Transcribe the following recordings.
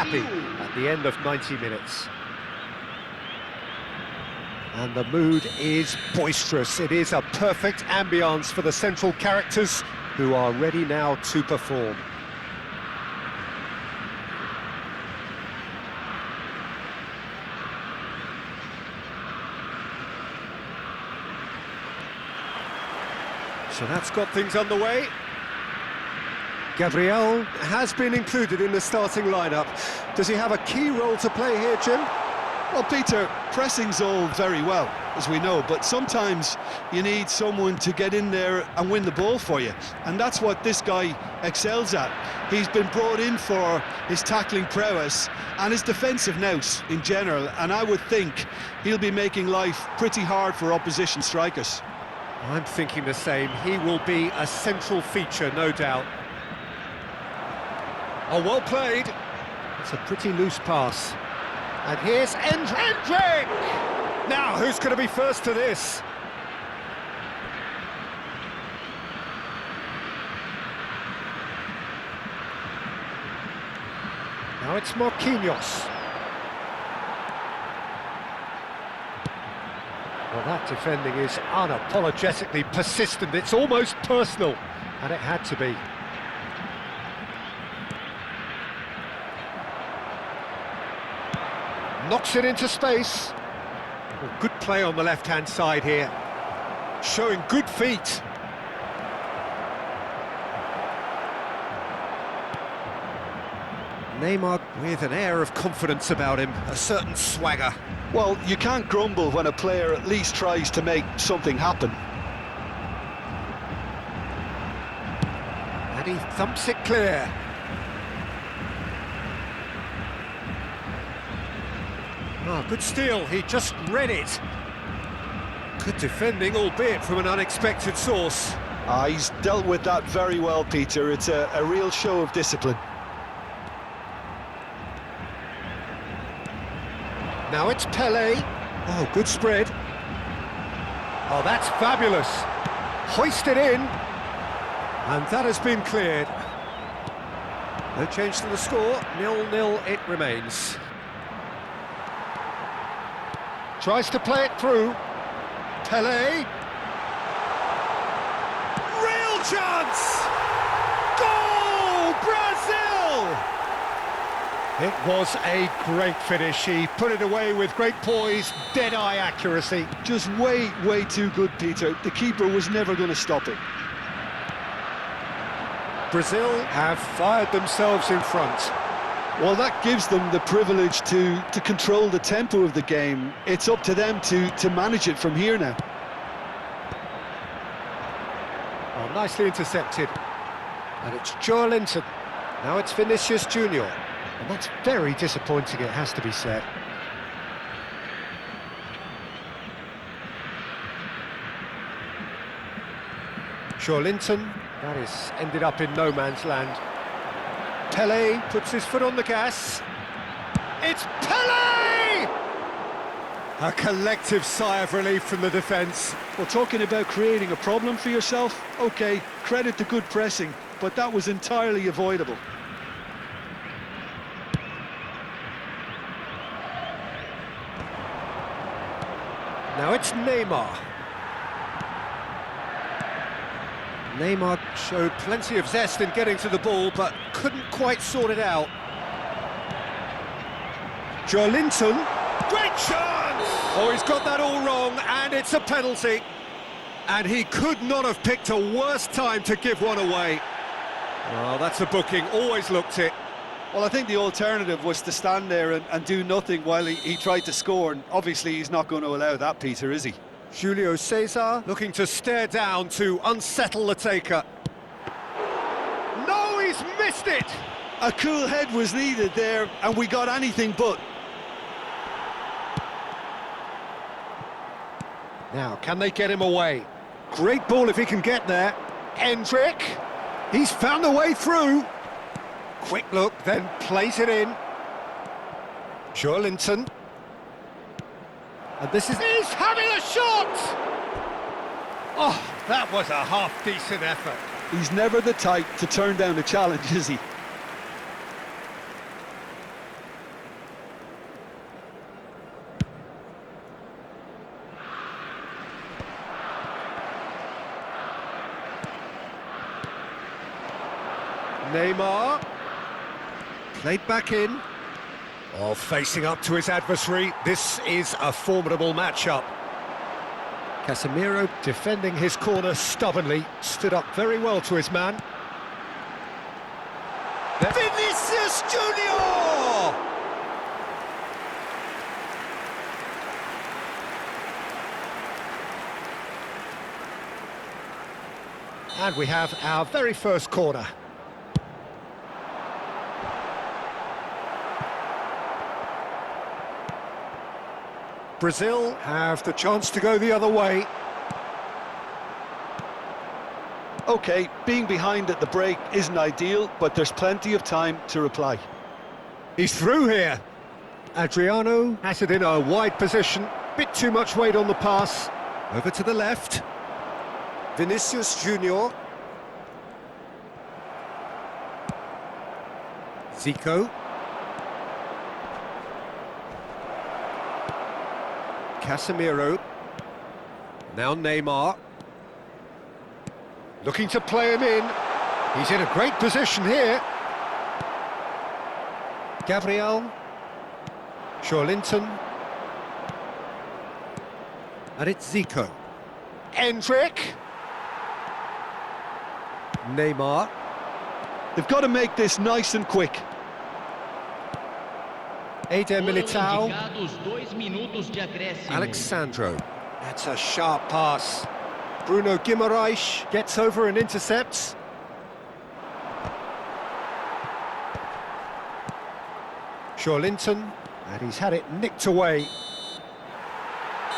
happy at the end of 90 minutes. And the mood is boisterous. It is a perfect ambience for the central characters who are ready now to perform. So that's got things underway. Gabriel has been included in the starting lineup. Does he have a key role to play here, Jim? Well, Peter, pressing's all very well, as we know, but sometimes you need someone to get in there and win the ball for you, and that's what this guy excels at. He's been brought in for his tackling prowess and his defensive nous in general, and I would think he'll be making life pretty hard for opposition strikers. I'm thinking the same. He will be a central feature, no doubt. Oh, well played. It's a pretty loose pass. And here's Endrick! Now, who's going to be first to this? Now it's Marquinhos. Well, that defending is unapologetically persistent. It's almost personal, and it had to be. Knocks it into space. Well, good play on the left-hand side here. Showing good feet. Neymar with an air of confidence about him, a certain swagger. Well, you can't grumble when a player at least tries to make something happen. And he thumps it clear. Oh, good steal, he just read it. Good defending, albeit from an unexpected source. He's dealt with that very well, Peter. It's a real show of discipline. Now it's Pelé. Oh, good spread. Oh, that's fabulous. Hoisted in. And that has been cleared. No change to the score. 0-0 it remains. Tries to play it through. Pelé. Real chance! Goal! Brazil! It was a great finish. He put it away with great poise, dead-eye accuracy. Just way too good, Peter. The keeper was never going to stop it. Brazil have fired themselves in front. Well, that gives them the privilege to control the tempo of the game. It's up to them to manage it from here now. Oh, nicely intercepted. And it's Joelinton. Now it's Vinicius Junior. And that's very disappointing, it has to be said. Joelinton, that is ended up in no man's land. Pelé puts his foot on the gas. It's Pelé! A collective sigh of relief from the defence. Well, talking about creating a problem for yourself, OK, credit to good pressing, but that was entirely avoidable. Now it's Neymar. Neymar showed plenty of zest in getting to the ball, but couldn't quite sort it out. Joelinton. Great chance! Oh, he's got that all wrong, and it's a penalty. And he could not have picked a worse time to give one away. Oh, that's a booking, always looked it. Well, I think the alternative was to stand there and do nothing while he tried to score, and obviously he's not going to allow that, Peter, is he? Julio Cesar looking to stare down to unsettle the taker. No, he's missed it! A cool head was needed there, and we got anything but. Now, can they get him away? Great ball if he can get there. Endrick, he's found a way through. Quick look, then plays it in. Joelinton. And this is... He's having a shot! Oh, that was a half-decent effort. He's never the type to turn down a challenge, is he? Neymar. Played back in. Oh, facing up to his adversary. This is a formidable matchup. Casemiro defending his corner stubbornly. Stood up very well to his man. Vinicius Junior! And we have our very first corner. Brazil have the chance to go the other way. OK, being behind at the break isn't ideal, but there's plenty of time to reply. He's through here. Adriano has it in a wide position. Bit too much weight on the pass. Over to the left. Vinicius Junior. Zico. Casemiro. Now Neymar. Looking to play him in. He's in a great position here. Gabriel. Linton. And it's Zico. Endrick. Neymar. They've got to make this nice and quick. Eder Militao. Alexandro. That's a sharp pass. Bruno Guimaraes gets over and intercepts. Linton, and he's had it nicked away.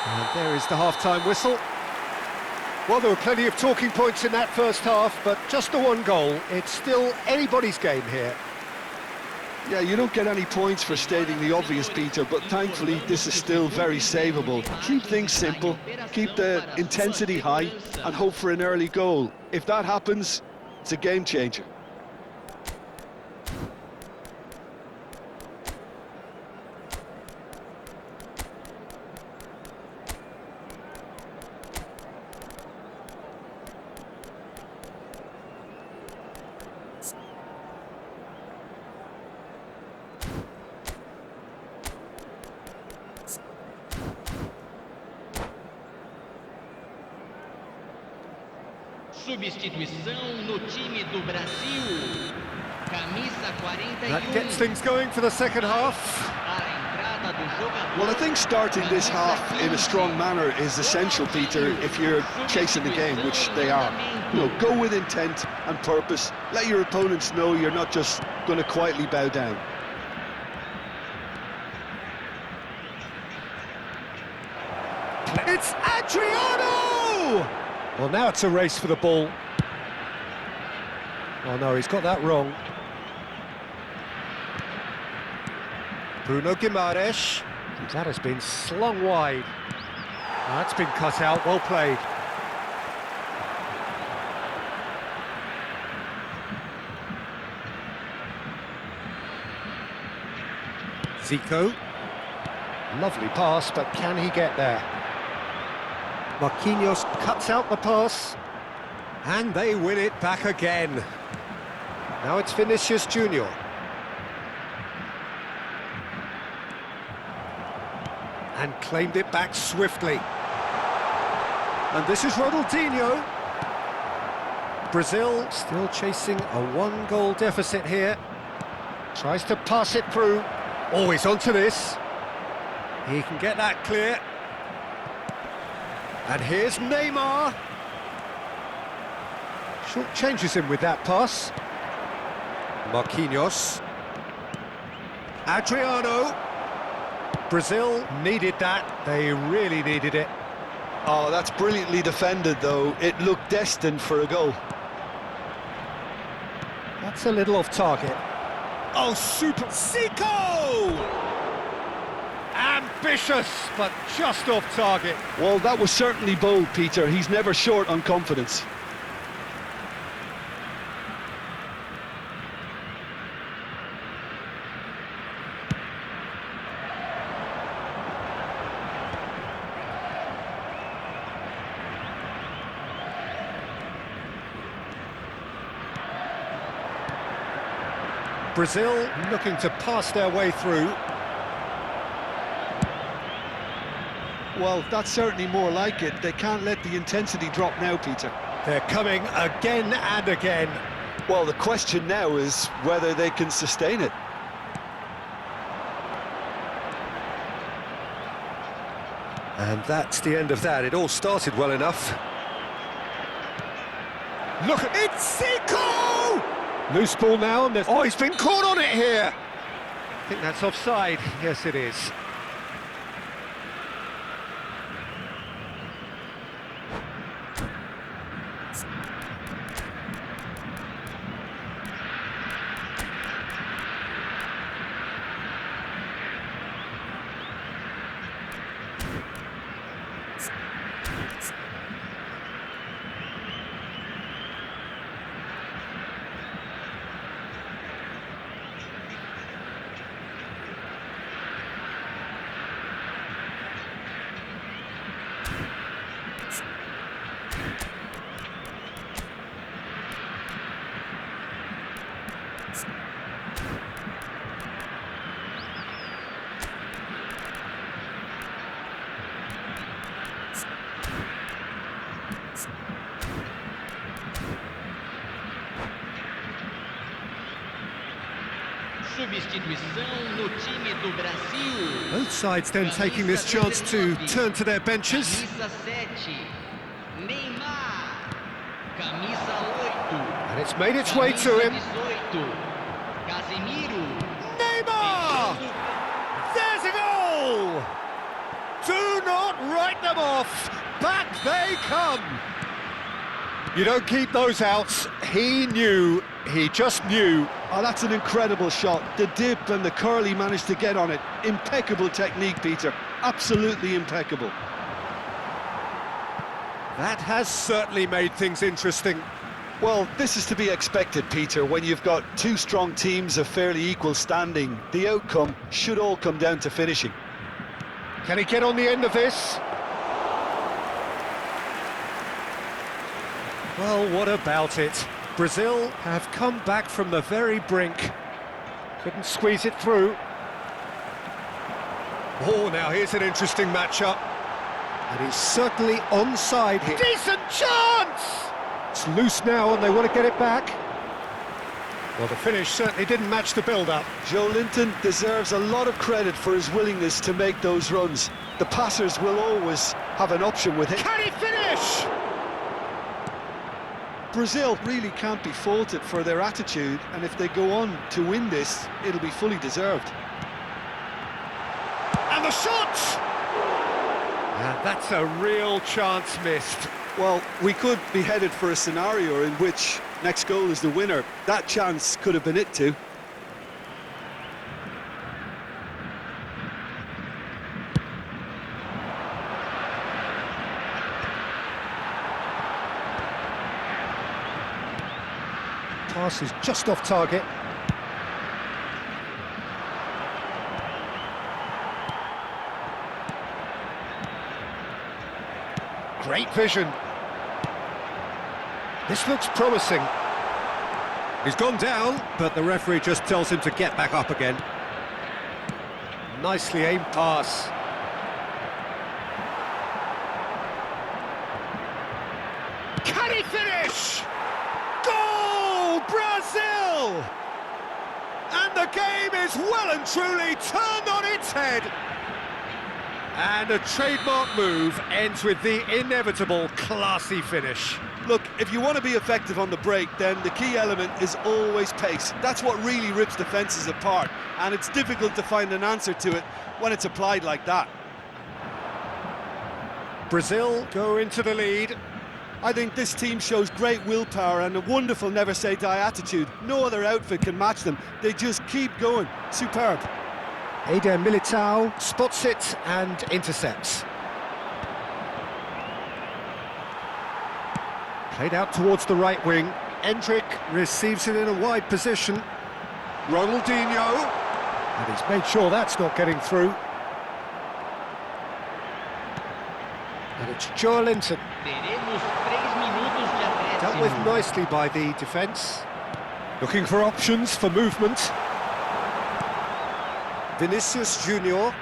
And there is the half-time whistle. Well, there were plenty of talking points in that first half, but just the one goal. It's still anybody's game here. Yeah, you don't get any points for stating the obvious, Peter, but thankfully this is still very savable. Keep things simple, keep the intensity high, and hope for an early goal. If that happens, it's a game changer. Substituição no time do Brasil. Camisa 41. That gets things going for the second half. A entrada do jogador. Well, I think starting this half in a strong manner is essential, Peter, if you're chasing the game, which they are. You know, go with intent and purpose. Let your opponents know you're not just going to quietly bow down. It's Adriano! Well, now it's a race for the ball. Oh no, he's got that wrong. Bruno Guimaraes. That has been slung wide. That's been cut out, well played. Zico. Lovely pass, but can he get there? Marquinhos cuts out the pass, and they win it back again. Now it's Vinicius Junior. And claimed it back swiftly. And this is Ronaldinho. Brazil still chasing a one-goal deficit here. Tries to pass it through. Always onto this. He can get that clear. And here's Neymar. Short changes him with that pass. Marquinhos. Adriano. Brazil needed that. They really needed it. Oh, that's brilliantly defended, though. It looked destined for a goal. That's a little off target. Oh, super. Zico! Ambitious, but just off target. Well, that was certainly bold, Peter. He's never short on confidence. Brazil looking to pass their way through. Well, that's certainly more like it. They can't let the intensity drop now, Peter. They're coming again and again. Well, the question now is whether they can sustain it. And that's the end of that. It all started well enough. Look at it, Zico! Loose ball now, and oh, he's been caught on it here. I think that's offside. Yes, it is. Substituição no time do Brasil. Both sides then taking this chance to turn to their benches. Camisa 7, Neymar. Camisa 8. And it's made its way to him. 18, Casemiro. Neymar! There's a goal! Do not write them off. Back they come. You don't keep those out. He knew, he just knew. Oh, that's an incredible shot. The dip and the curl he managed to get on it. Impeccable technique, Peter. Absolutely impeccable. That has certainly made things interesting. Well, this is to be expected, Peter. When you've got two strong teams of fairly equal standing, the outcome should all come down to finishing. Can he get on the end of this? Well, what about it? Brazil have come back from the very brink. Couldn't squeeze it through. Oh, now here's an interesting matchup. And he's certainly onside here. Decent chance! It's loose now and they want to get it back. Well, the finish certainly didn't match the build-up. Joe Linton deserves a lot of credit for his willingness to make those runs. The passers will always have an option with him. Can he finish? Brazil really can't be faulted for their attitude, and if they go on to win this, it'll be fully deserved. And the shot! And that's a real chance missed. Well, we could be headed for a scenario in which next goal is the winner. That chance could have been it too. Pass is just off target. Great vision. This looks promising. He's gone down, but the referee just tells him to get back up again. Nicely aimed pass. Can he finish? Goal, Brazil! And the game is well and truly turned on its head. And a trademark move ends with the inevitable classy finish. Look, if you want to be effective on the break, then the key element is always pace. That's what really rips defences apart, and it's difficult to find an answer to it when it's applied like that. Brazil go into the lead. I think this team shows great willpower and a wonderful never-say-die attitude. No other outfit can match them. They just keep going. Superb. Eder Militao spots it and intercepts. Played out towards the right wing. Endrick receives it in a wide position. Ronaldinho. And he's made sure that's not getting through. And it's Joe Linton. Dealt with nicely by the defence. Looking for options for movement. Vinicius Junior.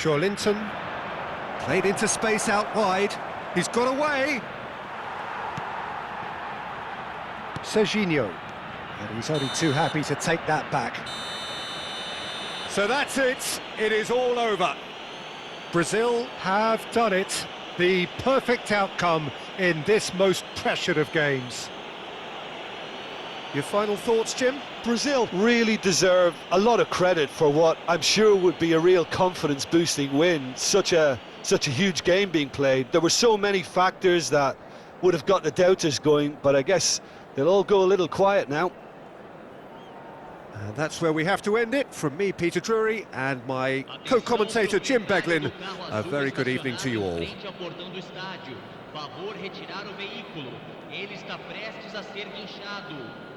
Linton. Played into space out wide. He's got away. Serginho. And he's only too happy to take that back. So that's it. It is all over. Brazil have done it. The perfect outcome in this most pressured of games. Your final thoughts, Jim? Brazil really deserve a lot of credit for what I'm sure would be a real confidence-boosting win. Such a huge game being played. There were so many factors that would have got the doubters going, but I guess they'll all go a little quiet now. And that's where we have to end it. From me, Peter Drury, and my co-commentator, Jim Beglin, a very good evening to you all. Favor retirar o veículo. Ele está prestes a ser guinchado.